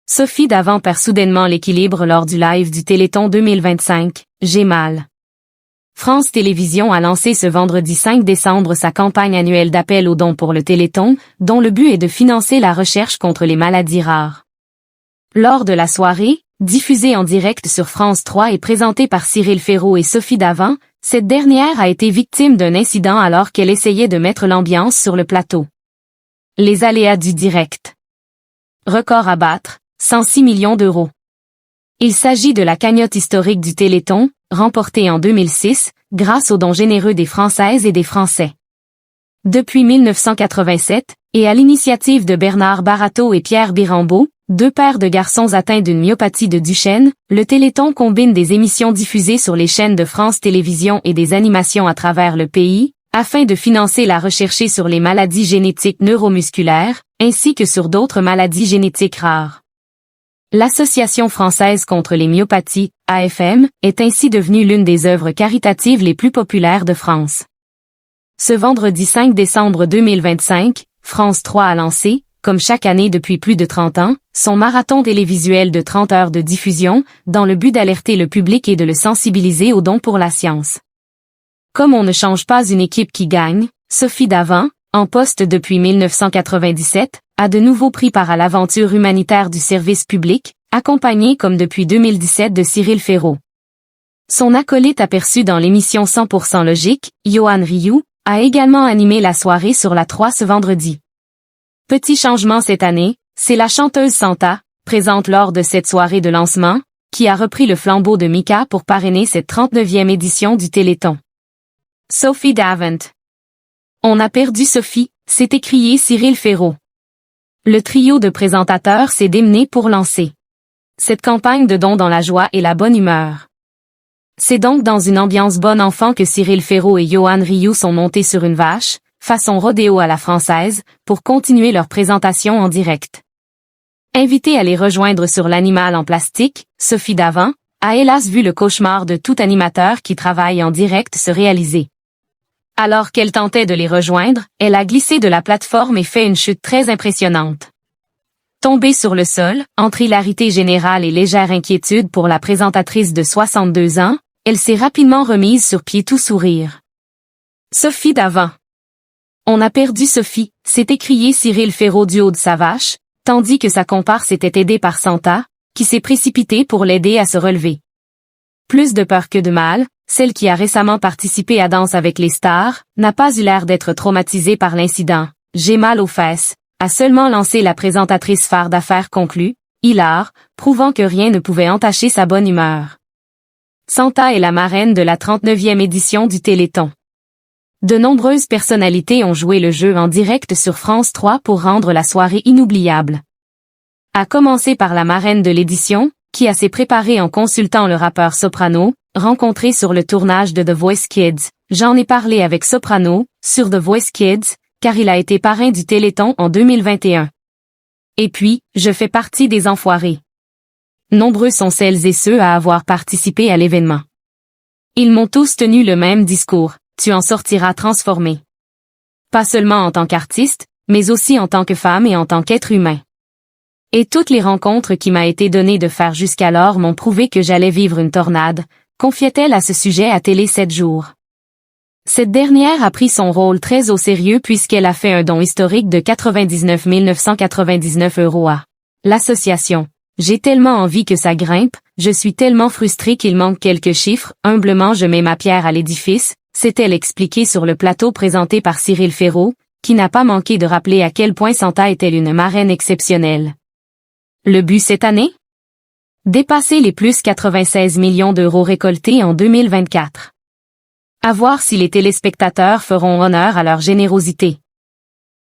Sophie Davant perd soudainement l'équilibre lors du live du Téléthon 2025, J'ai mal. France Télévisions a lancé ce vendredi 5 décembre sa campagne annuelle d'appel aux dons pour le Téléthon, dont le but est de financer la recherche contre les maladies rares. Lors de la soirée, diffusée en direct sur France 3 et présentée par Cyril Ferraud et Sophie Davant, cette dernière a été victime d'un incident alors qu'elle essayait de mettre l'ambiance sur le plateau. Les aléas du direct. Record à battre, 106 millions d'euros. Il s'agit de la cagnotte historique du Téléthon, remportée en 2006, grâce aux dons généreux des Françaises et des Français. Depuis 1987, et à l'initiative de Bernard Barateau et Pierre Birambeau, deux pères de garçons atteints d'une myopathie de Duchenne, le Téléthon combine des émissions diffusées sur les chaînes de France Télévisions et des animations à travers le pays, afin de financer la recherche sur les maladies génétiques neuromusculaires, ainsi que sur d'autres maladies génétiques rares. L'Association française contre les myopathies, AFM, est ainsi devenue l'une des œuvres caritatives les plus populaires de France. Ce vendredi 5 décembre 2025, France 3 a lancé, comme chaque année depuis plus de 30 ans, son marathon télévisuel de 30 heures de diffusion, dans le but d'alerter le public et de le sensibiliser aux dons pour la science. Comme on ne change pas une équipe qui gagne, Sophie Davant, en poste depuis 1997, a de nouveau pris part à l'aventure humanitaire du service public, accompagnée comme depuis 2017 de Cyril Ferraud. Son acolyte aperçu dans l'émission 100% Logique, Yohan Ryu, a également animé la soirée sur la 3 ce vendredi. Petit changement cette année, c'est la chanteuse Santa, présente lors de cette soirée de lancement, qui a repris le flambeau de Mika pour parrainer cette 39e édition du Téléthon. Sophie Davant. On a perdu Sophie, s'est écrié Cyril Ferraud. Le trio de présentateurs s'est démené pour lancer cette campagne de dons dans la joie et la bonne humeur. C'est donc dans une ambiance bon enfant que Cyril Ferraud et Yohan Ryu sont montés sur une vache, façon rodéo à la française, pour continuer leur présentation en direct. Invitée à les rejoindre sur l'animal en plastique, Sophie Davant a hélas vu le cauchemar de tout animateur qui travaille en direct se réaliser. Alors qu'elle tentait de les rejoindre, elle a glissé de la plateforme et fait une chute très impressionnante. Tombée sur le sol, entre hilarité générale et légère inquiétude pour la présentatrice de 62 ans, elle s'est rapidement remise sur pied tout sourire. Sophie Davant. On a perdu Sophie, s'est écrié Cyril Ferraud du haut de sa vache, tandis que sa comparse était aidée par Santa, qui s'est précipitée pour l'aider à se relever. Plus de peur que de mal, celle qui a récemment participé à Danse avec les stars, n'a pas eu l'air d'être traumatisée par l'incident. J'ai mal aux fesses, a seulement lancé la présentatrice phare d'affaires conclue, hilar, prouvant que rien ne pouvait entacher sa bonne humeur. Santa est la marraine de la 39e édition du Téléthon. De nombreuses personnalités ont joué le jeu en direct sur France 3 pour rendre la soirée inoubliable. À commencer par la marraine de l'édition, qui a s'est préparée en consultant le rappeur Soprano, rencontré sur le tournage de The Voice Kids. J'en ai parlé avec Soprano, sur The Voice Kids, car il a été parrain du Téléthon en 2021. Et puis, je fais partie des enfoirés. Nombreux sont celles et ceux à avoir participé à l'événement. Ils m'ont tous tenu le même discours, tu en sortiras transformé. Pas seulement en tant qu'artiste, mais aussi en tant que femme et en tant qu'être humain. Et toutes les rencontres qui m'a été donné de faire jusqu'alors m'ont prouvé que j'allais vivre une tornade, confiait-elle à ce sujet à Télé 7 jours. Cette dernière a pris son rôle très au sérieux puisqu'elle a fait un don historique de 99 999 € à l'association. J'ai tellement envie que ça grimpe, je suis tellement frustrée qu'il manque quelques chiffres, humblement je mets ma pierre à l'édifice, s'est-elle expliquée sur le plateau présenté par Cyril Ferraud, qui n'a pas manqué de rappeler à quel point Santa est-elle une marraine exceptionnelle. Le but cette année? Dépasser les plus 96 millions d'euros récoltés en 2024. À voir si les téléspectateurs feront honneur à leur générosité.